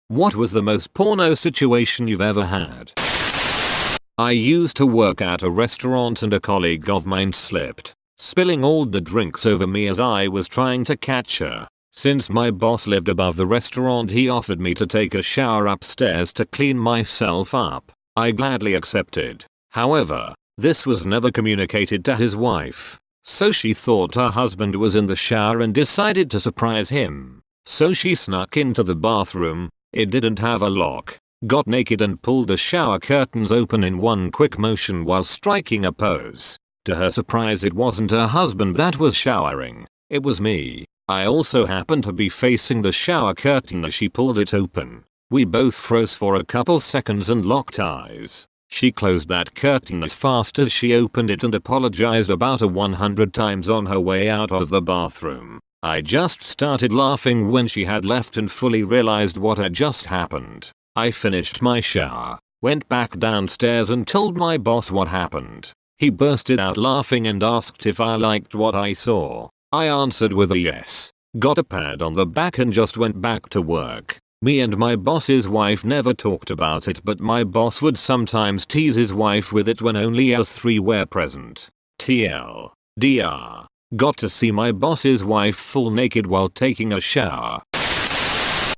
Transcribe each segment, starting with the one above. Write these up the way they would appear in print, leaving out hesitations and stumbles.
What was the most porno situation you've ever had? I used to work at a restaurant and a colleague of mine slipped, spilling all the drinks over me as I was trying to catch her. Since my boss lived above the restaurant, he offered me to take a shower upstairs to clean myself up. I gladly accepted. However, this was never communicated to his wife, so she thought her husband was in the shower and decided to surprise him. So she snuck into the bathroom, it didn't have a lock, got naked and pulled the shower curtains open in one quick motion while striking a pose. To her surprise, it wasn't her husband that was showering, it was me. I also happened to be facing the shower curtain as she pulled it open. We both froze for a couple seconds and locked eyes. She closed that curtain as fast as she opened it and apologized about 100 times on her way out of the bathroom. I just started laughing when she had left and fully realized what had just happened. I finished my shower, went back downstairs and told my boss what happened. He bursted out laughing and asked if I liked what I saw. I answered with a yes, got a pat on the back and just went back to work. Me and my boss's wife never talked about it, but my boss would sometimes tease his wife with it when only us three were present. TLDR. Got to see my boss's wife full naked while taking a shower.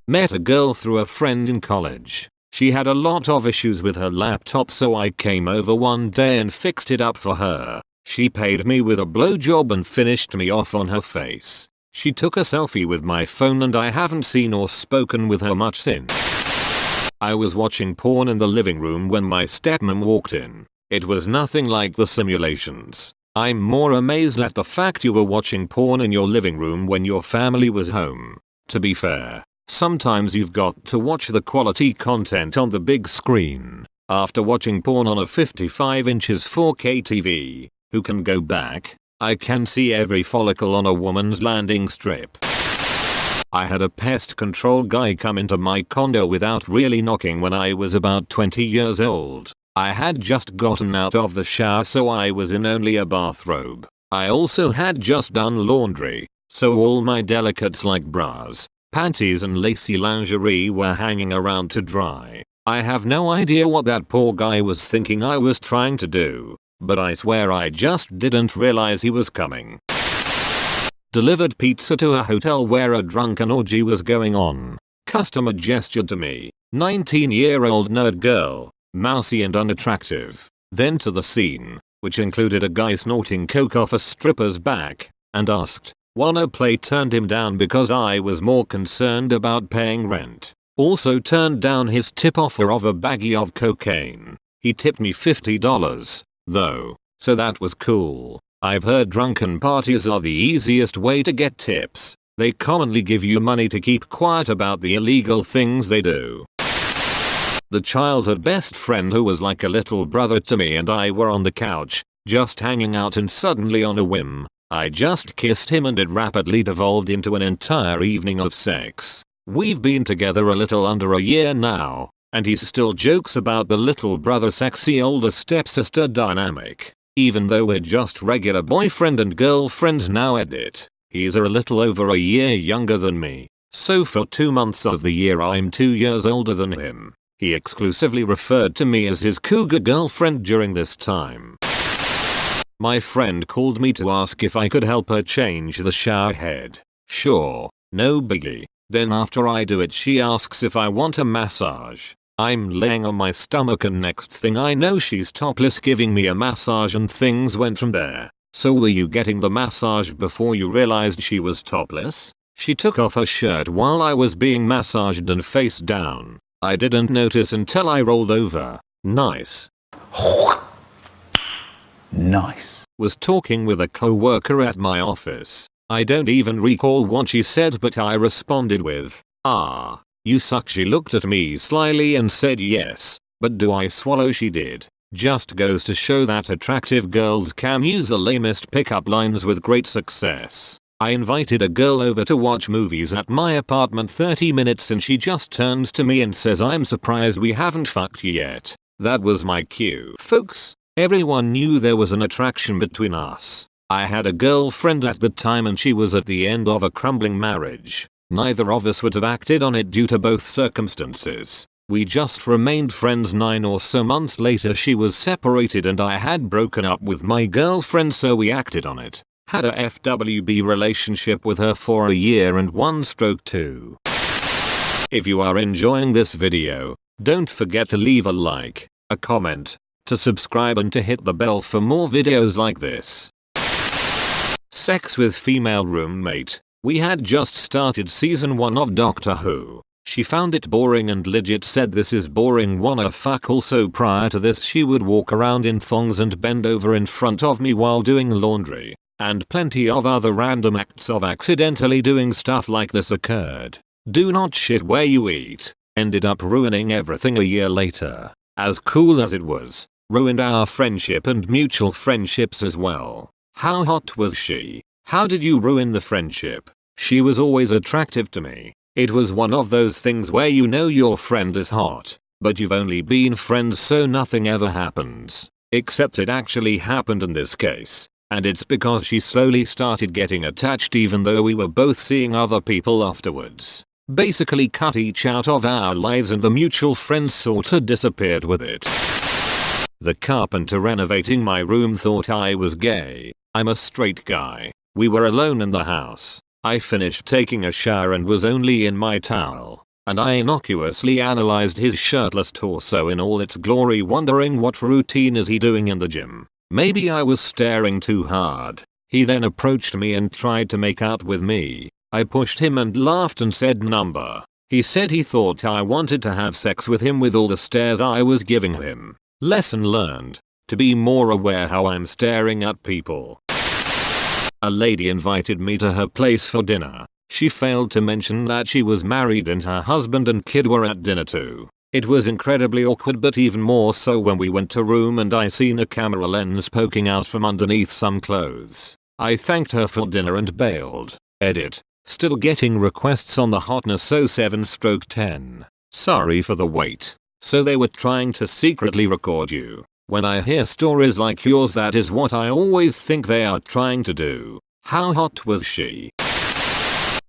Met a girl through a friend in college. She had a lot of issues with her laptop, so I came over one day and fixed it up for her. She paid me with a blowjob and finished me off on her face. She took a selfie with my phone and I haven't seen or spoken with her much since. I was watching porn in the living room when my stepmom walked in. It was nothing like the simulations. I'm more amazed at the fact you were watching porn in your living room when your family was home. To be fair, sometimes you've got to watch the quality content on the big screen. After watching porn on a 55 inches 4K TV, who can go back? I can see every follicle on a woman's landing strip. I had a pest control guy come into my condo without really knocking when I was about 20 years old. I had just gotten out of the shower, so I was in only a bathrobe. I also had just done laundry, so all my delicates like bras, panties and lacy lingerie were hanging around to dry. I have no idea what that poor guy was thinking I was trying to do, but I swear I just didn't realize he was coming. Delivered pizza to a hotel where a drunken orgy was going on. Customer gestured to me. 19-year-old nerd girl, mousy and unattractive. Then to the scene, which included a guy snorting coke off a stripper's back, and asked, "Wanna play?" Turned him down because I was more concerned about paying rent. Also turned down his tip offer of a baggie of cocaine. He tipped me $50. Though, so that was cool. I've heard drunken parties are the easiest way to get tips. They commonly give you money to keep quiet about the illegal things they do. The childhood best friend who was like a little brother to me and I were on the couch, just hanging out, and suddenly on a whim, I just kissed him and it rapidly devolved into an entire evening of sex. We've been together a little under a year now, and he still jokes about the little brother sexy older stepsister dynamic. Even though we're just regular boyfriend and girlfriend now. Edit. He's a little over a year younger than me, so for 2 months of the year I'm 2 years older than him. He exclusively referred to me as his cougar girlfriend during this time. My friend called me to ask if I could help her change the shower head. Sure, no biggie. Then after I do it, she asks if I want a massage. I'm laying on my stomach and next thing I know she's topless giving me a massage, and things went from there. So were you getting the massage before you realized she was topless? She took off her shirt while I was being massaged and face down. I didn't notice until I rolled over. Nice. Nice. Was talking with a co-worker at my office. I don't even recall what she said, but I responded with, "Ah, you suck." She looked at me slyly and said yes, but do I swallow? She did. Just goes to show that attractive girls can use the lamest pickup lines with great success. I invited a girl over to watch movies at my apartment 30 minutes and she just turns to me and says, "I'm surprised we haven't fucked yet." That was my cue. Folks, everyone knew there was an attraction between us. I had a girlfriend at the time and she was at the end of a crumbling marriage. Neither of us would have acted on it due to both circumstances. We just remained friends. 9 or so months later she was separated and I had broken up with my girlfriend, so we acted on it. Had a FWB relationship with her for a year and 1/2. If you are enjoying this video, don't forget to leave a like, a comment, to subscribe and to hit the bell for more videos like this. Sex with female roommate. We had just started season 1 of Doctor Who. She found it boring and legit said this is boring, wanna fuck. Also prior to this she would walk around in thongs and bend over in front of me while doing laundry. And plenty of other random acts of accidentally doing stuff like this occurred. Do not shit where you eat. Ended up ruining everything a year later. As cool as it was, ruined our friendship and mutual friendships as well. How hot was she? How did you ruin the friendship? She was always attractive to me. It was one of those things where you know your friend is hot, but you've only been friends so nothing ever happens. Except it actually happened in this case. And it's because she slowly started getting attached even though we were both seeing other people afterwards. Basically cut each out of our lives and the mutual friends sorta disappeared with it. The carpenter renovating my room thought I was gay. I'm a straight guy. We were alone in the house. I finished taking a shower and was only in my towel. And I innocuously analyzed his shirtless torso in all its glory, wondering what routine is he doing in the gym. Maybe I was staring too hard. He then approached me and tried to make out with me. I pushed him and laughed and said number. He said he thought I wanted to have sex with him with all the stares I was giving him. Lesson learned. To be more aware how I'm staring at people. A lady invited me to her place for dinner. She failed to mention that she was married and her husband and kid were at dinner too. It was incredibly awkward, but even more so when we went to room and I seen a camera lens poking out from underneath some clothes. I thanked her for dinner and bailed. Edit. Still getting requests on the hotness 07/10. Sorry for the wait. So they were trying to secretly record you. When I hear stories like yours, that is what I always think they are trying to do. How hot was she?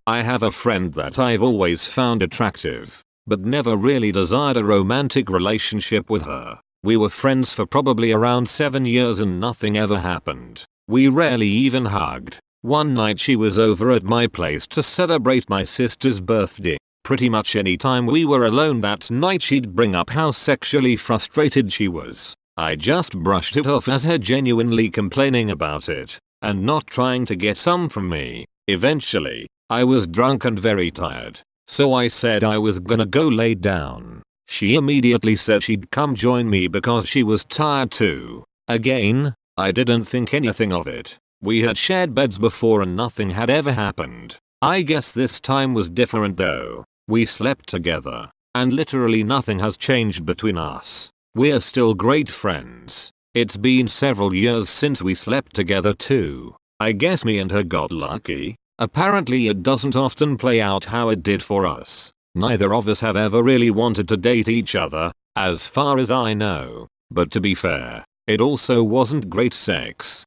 I have a friend that I've always found attractive, but never really desired a romantic relationship with her. We were friends for probably around 7 years and nothing ever happened. We rarely even hugged. One night she was over at my place to celebrate my sister's birthday. Pretty much any time we were alone that night she'd bring up how sexually frustrated she was. I just brushed it off as her genuinely complaining about it and not trying to get some from me. Eventually, I was drunk and very tired. So I said I was gonna go lay down. She immediately said she'd come join me because she was tired too. Again, I didn't think anything of it. We had shared beds before and nothing had ever happened. I guess this time was different though. We slept together, and literally nothing has changed between us. We're still great friends. It's been several years since we slept together too. I guess me and her got lucky. Apparently it doesn't often play out how it did for us. Neither of us have ever really wanted to date each other, as far as I know. But to be fair, it also wasn't great sex.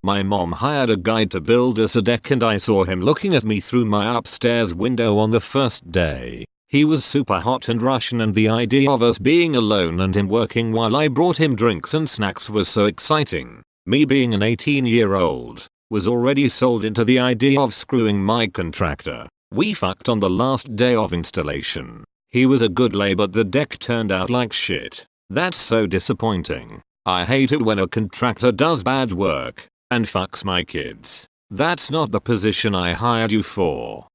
My mom hired a guy to build us a deck and I saw him looking at me through my upstairs window on the first day. He was super hot and Russian, and the idea of us being alone and him working while I brought him drinks and snacks was so exciting. Me being an 18-year-old, was already sold into the idea of screwing my contractor. We fucked on the last day of installation. He was a good lay, but the deck turned out like shit. That's so disappointing. I hate it when a contractor does bad work and fucks my kids. That's not the position I hired you for.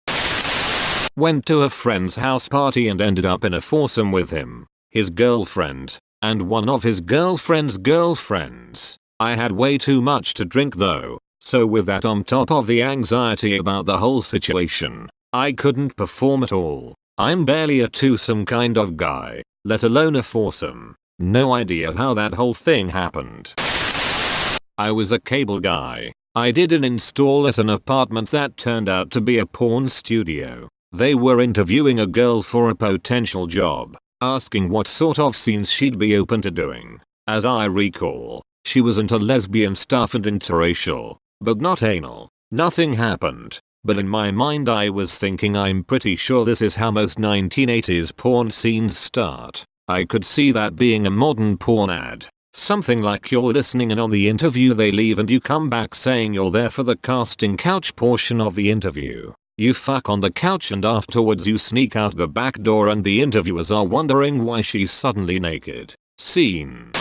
Went to a friend's house party and ended up in a foursome with him, his girlfriend, and one of his girlfriend's girlfriends. I had way too much to drink though, so with that on top of the anxiety about the whole situation, I couldn't perform at all. I'm barely a twosome kind of guy, let alone a foursome. No idea how that whole thing happened. I was a cable guy. I did an install at an apartment that turned out to be a porn studio. They were interviewing a girl for a potential job, asking what sort of scenes she'd be open to doing. As I recall, she was into lesbian stuff and interracial, but not anal. Nothing happened. but in my mind I was thinking I'm pretty sure this is how most 1980s porn scenes start. I could see that being a modern porn ad. Something like you're listening and on the interview they leave and you come back saying you're there for the casting couch portion of the interview. You fuck on the couch and afterwards you sneak out the back door and the interviewers are wondering why she's suddenly naked. Scene.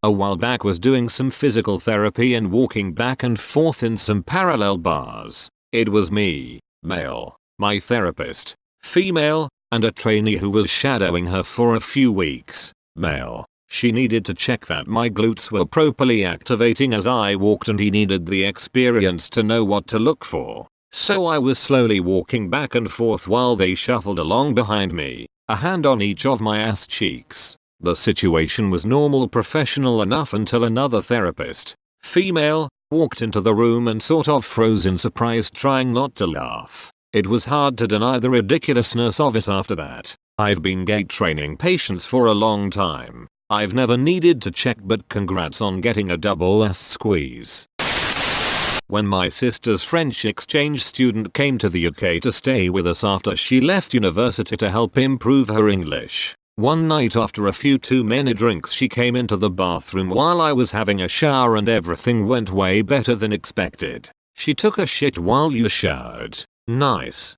A while back was doing some physical therapy and walking back and forth in some parallel bars. It was me, male, my therapist, female, and a trainee who was shadowing her for a few weeks, male. She needed to check that my glutes were properly activating as I walked and he needed the experience to know what to look for. So I was slowly walking back and forth while they shuffled along behind me, a hand on each of my ass cheeks. The situation was normal professional enough until another therapist, female, walked into the room and sort of froze in surprise trying not to laugh. It was hard to deny the ridiculousness of it after that. I've been gait training patients for a long time. I've never needed to check but congrats on getting a double ass squeeze. When my sister's French exchange student came to the UK to stay with us after she left university to help improve her English. One night after a few too many drinks she came into the bathroom while I was having a shower and everything went way better than expected. She took a shit while you showered. Nice.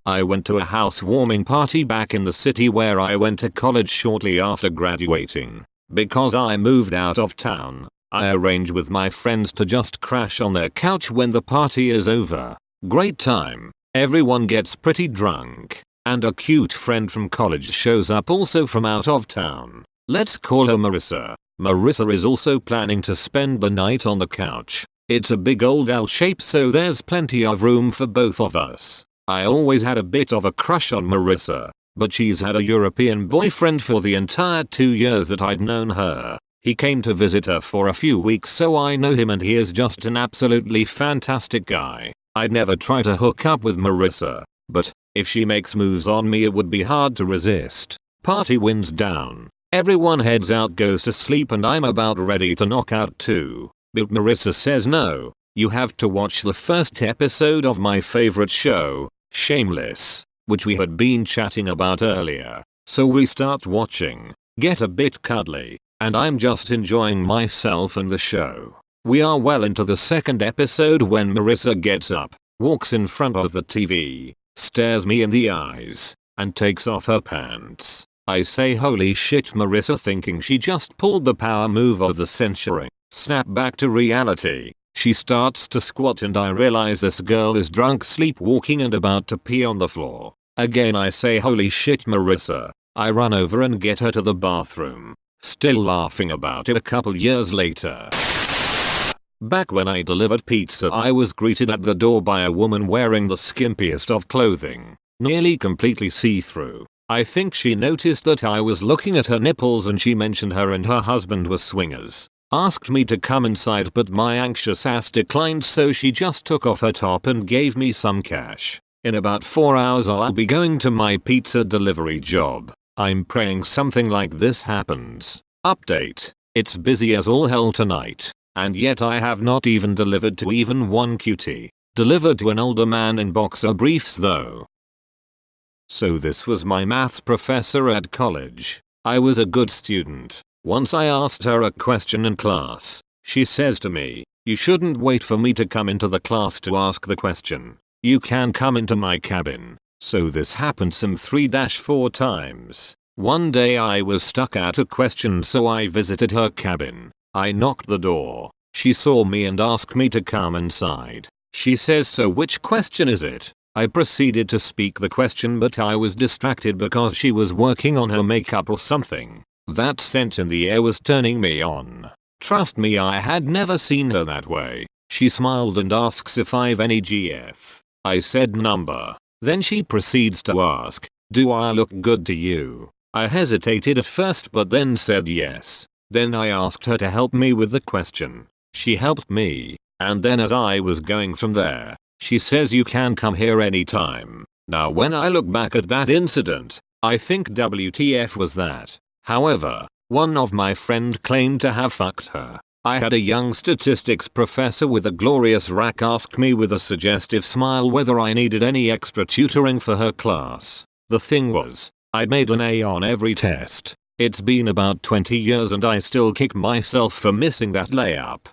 I went to a housewarming party back in the city where I went to college shortly after graduating. Because I moved out of town, I arranged with my friends to just crash on their couch when the party is over. Great time. Everyone gets pretty drunk. And a cute friend from college shows up also from out of town. Let's call her Marissa. Marissa is also planning to spend the night on the couch. It's a big old L shape so there's plenty of room for both of us. I always had a bit of a crush on Marissa, but she's had a European boyfriend for the entire 2 years that I'd known her. He came to visit her for a few weeks so I know him and he is just an absolutely fantastic guy. I'd never try to hook up with Marissa, but if she makes moves on me it would be hard to resist. Party winds down. Everyone heads out goes to sleep and I'm about ready to knock out too. But Marissa says no. You have to watch the first episode of my favorite show, Shameless, which we had been chatting about earlier. So we start watching, get a bit cuddly, and I'm just enjoying myself and the show. We are well into the second episode when Marissa gets up, walks in front of the TV, stares me in the eyes, and takes off her pants. I say holy shit Marissa thinking she just pulled the power move of the century. Snap back to reality. She starts to squat and I realize this girl is drunk sleepwalking and about to pee on the floor. Again I say holy shit Marissa. I run over and get her to the bathroom. Still laughing about it a couple years later. Back when I delivered pizza I was greeted at the door by a woman wearing the skimpiest of clothing, nearly completely see-through. I think she noticed that I was looking at her nipples and she mentioned her and her husband were swingers. Asked me to come inside but my anxious ass declined so she just took off her top and gave me some cash. In about 4 hours I'll be going to my pizza delivery job. I'm praying something like this happens. Update. It's busy as all hell tonight. And yet I have not even delivered to even one cutie. Delivered to an older man in boxer briefs though. So this was my maths professor at college. I was a good student. Once I asked her a question in class. She says to me, you shouldn't wait for me to come into the class to ask the question. You can come into my cabin. So this happened some 3-4 times. One day I was stuck at a question so I visited her cabin. I knocked the door. She saw me and asked me to come inside. She says so which question is it? I proceeded to speak the question but I was distracted because she was working on her makeup or something. That scent in the air was turning me on. Trust me I had never seen her that way. She smiled and asks if I've any GF. I said number. Then she proceeds to ask, do I look good to you? I hesitated at first but then said yes. Then I asked her to help me with the question. She helped me, and then as I was going from there, she says you can come here anytime. Now when I look back at that incident, I think WTF was that. However, one of my friend claimed to have fucked her. I had a young statistics professor with a glorious rack ask me with a suggestive smile whether I needed any extra tutoring for her class. The thing was, I'd made an A on every test. It's been about 20 years and I still kick myself for missing that layup.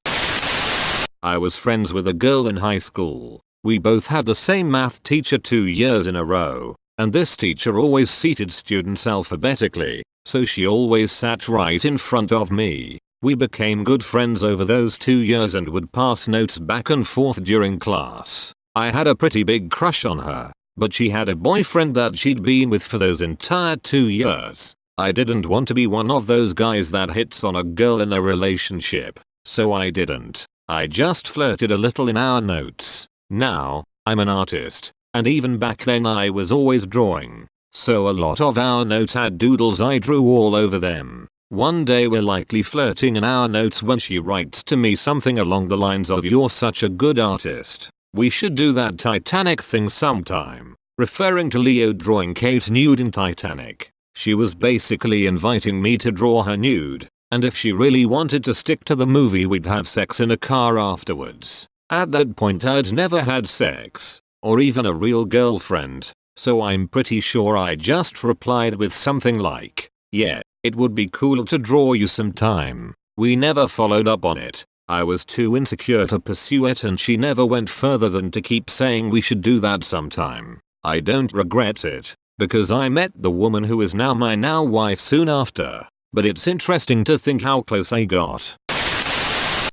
I was friends with a girl in high school. We both had the same math teacher 2 years in a row, and this teacher always seated students alphabetically, so she always sat right in front of me. We became good friends over those 2 years and would pass notes back and forth during class. I had a pretty big crush on her, but she had a boyfriend that she'd been with for those entire 2 years. I didn't want to be one of those guys that hits on a girl in a relationship, so I didn't. I just flirted a little in our notes. Now, I'm an artist, and even back then I was always drawing, so a lot of our notes had doodles I drew all over them. One day we're lightly flirting in our notes when she writes to me something along the lines of "You're such a good artist. We should do that Titanic thing sometime," referring to Leo drawing Kate nude in Titanic. She was basically inviting me to draw her nude, and if she really wanted to stick to the movie we'd have sex in a car afterwards. At that point I'd never had sex, or even a real girlfriend, so I'm pretty sure I just replied with something like, "Yeah, it would be cool to draw you sometime." We never followed up on it. I was too insecure to pursue it and she never went further than to keep saying we should do that sometime. I don't regret it, because I met the woman who is now my now wife soon after, but it's interesting to think how close I got.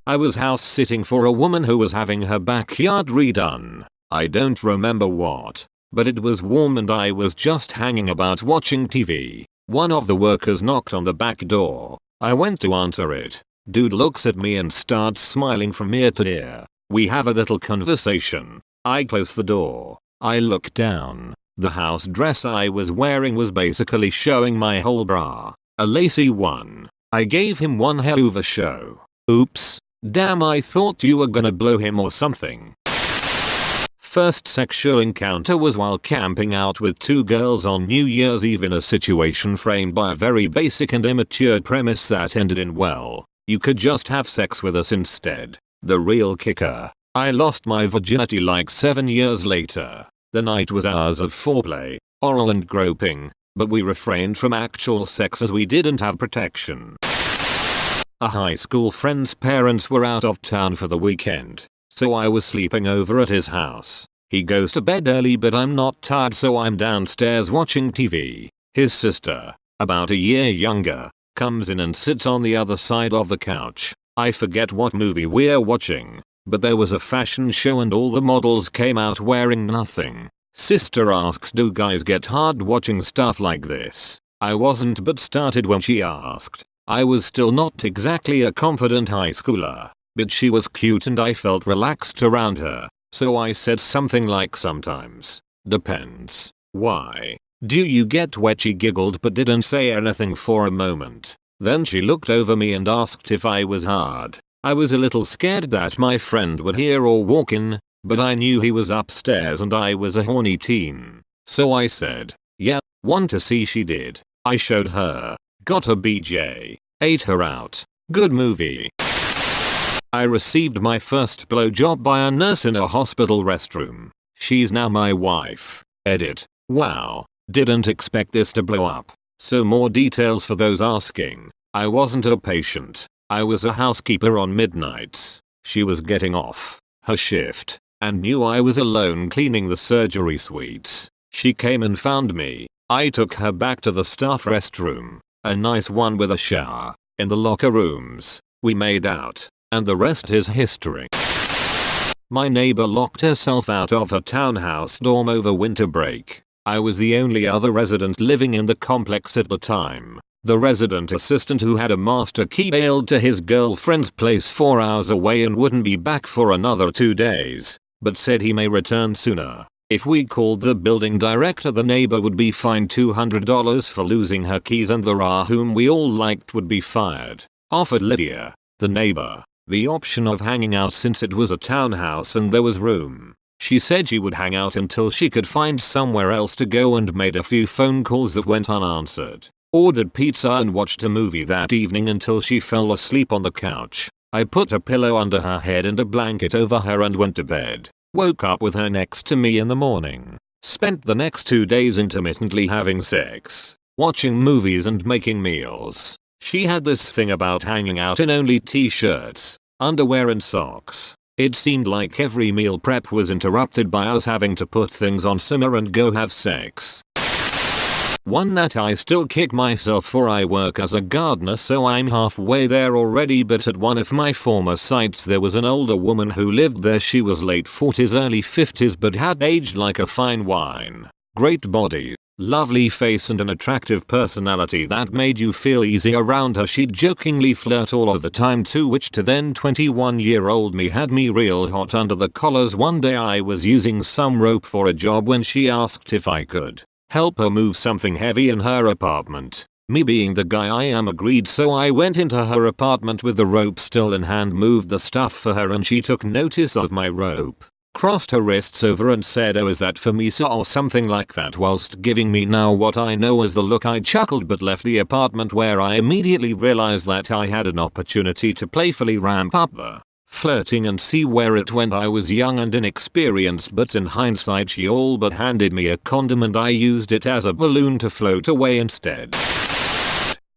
I was house sitting for a woman who was having her backyard redone. I don't remember what, but it was warm and I was just hanging about watching TV. One of the workers knocked on the back door. I went to answer it. Dude looks at me and starts smiling from ear to ear. We have a little conversation. I close the door. I look down. The house dress I was wearing was basically showing my whole bra. A lacy one. I gave him one hell of a show. Oops. Damn, I thought you were gonna blow him or something. First sexual encounter was while camping out with 2 girls on New Year's Eve in a situation framed by a very basic and immature premise that ended in, well, you could just have sex with us instead. The real kicker. I lost my virginity like 7 years later. The night was hours of foreplay, oral and groping, but we refrained from actual sex as we didn't have protection. A high school friend's parents were out of town for the weekend, so I was sleeping over at his house. He goes to bed early but I'm not tired, so I'm downstairs watching TV. His sister, about a year younger, comes in and sits on the other side of the couch. I forget what movie we're watching, but there was a fashion show and all the models came out wearing nothing. Sister asks, "Do guys get hard watching stuff like this?" I wasn't, but started when she asked. I was still not exactly a confident high schooler, but she was cute and I felt relaxed around her, so I said something like, "Sometimes. Depends." "Why? Do you get wet?" She giggled but didn't say anything for a moment. Then she looked over me and asked if I was hard. I was a little scared that my friend would hear or walk in, but I knew he was upstairs and I was a horny teen. So I said, "Yeah, want to see?" She did. I showed her. Got a BJ. Ate her out. Good movie. I received my first blowjob by a nurse in a hospital restroom. She's now my wife. Edit. Wow. Didn't expect this to blow up. So more details for those asking. I wasn't a patient. I was a housekeeper on midnights. She was getting off her shift and knew I was alone cleaning the surgery suites. She came and found me. I took her back to the staff restroom. A nice one with a shower. In the locker rooms, we made out, and the rest is history. My neighbor locked herself out of her townhouse dorm over winter break. I was the only other resident living in the complex at the time. The resident assistant who had a master key bailed to his girlfriend's place 4 hours away and wouldn't be back for another 2 days, but said he may return sooner. If we called the building director, the neighbor would be fined $200 for losing her keys and the RA whom we all liked would be fired. Offered Lydia, the neighbor, the option of hanging out since it was a townhouse and there was room. She said she would hang out until she could find somewhere else to go and made a few phone calls that went unanswered. Ordered pizza and watched a movie that evening until she fell asleep on the couch. I put a pillow under her head and a blanket over her and went to bed. Woke up with her next to me in the morning. Spent the next 2 days intermittently having sex, watching movies and making meals. She had this thing about hanging out in only t-shirts, underwear and socks. It seemed like every meal prep was interrupted by us having to put things on simmer and go have sex. One that I still kick myself for. I work as a gardener, so I'm halfway there already, but at one of my former sites there was an older woman who lived there. She was late 40s early 50s but had aged like a fine wine. Great body, lovely face and an attractive personality that made you feel easy around her. She'd jokingly flirt all of the time too, which to then 21-year-old me had me real hot under the collars. One day I was using some rope for a job when she asked if I could help her move something heavy in her apartment. Me being the guy I am agreed, so I went into her apartment with the rope still in hand, moved the stuff for her, and she took notice of my rope, crossed her wrists over and said, "Oh, is that for me sir?" or something like that, whilst giving me now what I know as the look. I chuckled but left the apartment, where I immediately realized that I had an opportunity to playfully ramp up the flirting and see where it went. I was young and inexperienced, but in hindsight she all but handed me a condom and I used it as a balloon to float away instead.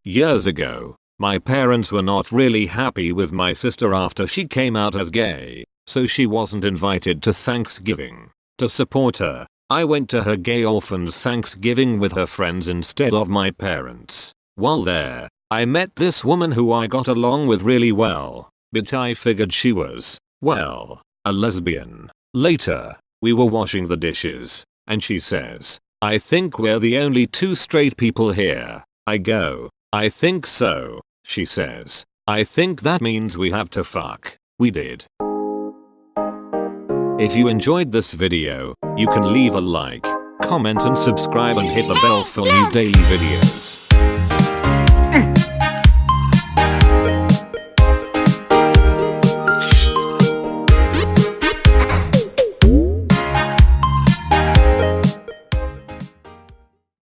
Years ago, my parents were not really happy with my sister after she came out as gay, so she wasn't invited to Thanksgiving. To support her, I went to her gay orphan's Thanksgiving with her friends instead of my parents. While there, I met this woman who I got along with really well, but I figured she was, well, a lesbian. Later, we were washing the dishes, and she says, "I think we're the only two straight people here." I go, "I think so." She says, "I think that means we have to fuck." We did. If you enjoyed this video, you can leave a like, comment and subscribe and hit the bell for new daily videos.